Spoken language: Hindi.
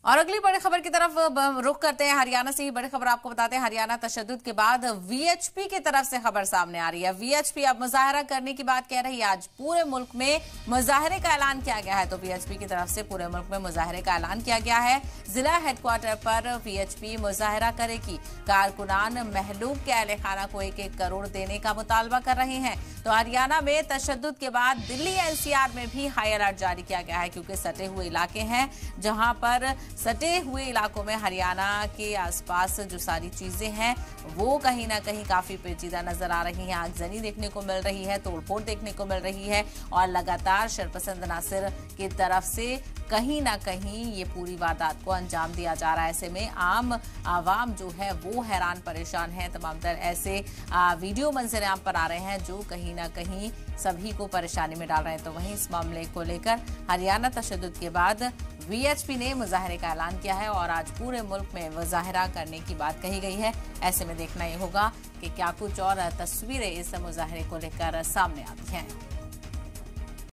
और अगली बड़ी खबर की तरफ रुख करते हैं। हरियाणा से ही बड़ी खबर आपको बताते हैं। हरियाणा तशद्दुद के बाद वीएचपी की तरफ से खबर सामने आ रही है। वीएचपी अब मुजाहरा करने की बात कह रही है। आज पूरे मुल्क में मुजाहरे का ऐलान किया गया है। तो वीएचपी की तरफ से पूरे मुल्क में मुजाहरे का ऐलान किया गया है। जिला हेडक्वार्टर पर वीएचपी मुजाहरा करेगी। कारकुनान महलूक के अहले खाना को 1-1 करोड़ देने का मुतालबा कर रहे हैं। तो हरियाणा में तशद्दुद के बाद दिल्ली एनसीआर में भी हाई अलर्ट जारी किया गया है, क्योंकि सटे हुए इलाके हैं जहां पर सटे हुए इलाकों में हरियाणा के आसपास जो सारी चीजें हैं वो कहीं ना कहीं काफी पेचीदा नजर आ रही हैं। आगजनी देखने को मिल रही है, तोड़फोड़ देखने को मिल रही है और लगातार शरपसंद नासिर की तरफ से कहीं ना कहीं ये पूरी वारदात को अंजाम दिया जा रहा है। ऐसे में आम आवाम जो है वो हैरान परेशान है। तमाम तर ऐसे वीडियो मंजर आम पर आ रहे हैं जो कहीं ना कहीं सभी को परेशानी में डाल रहे हैं। तो वहीं इस मामले को लेकर हरियाणा तशद्दुद के बाद वीएचपी ने मुजाहरे का ऐलान किया है और आज पूरे मुल्क में मुजाहरा करने की बात कही गई है। ऐसे में देखना ये होगा कि क्या कुछ और तस्वीरें इस मुजाहरे को लेकर सामने आती हैं।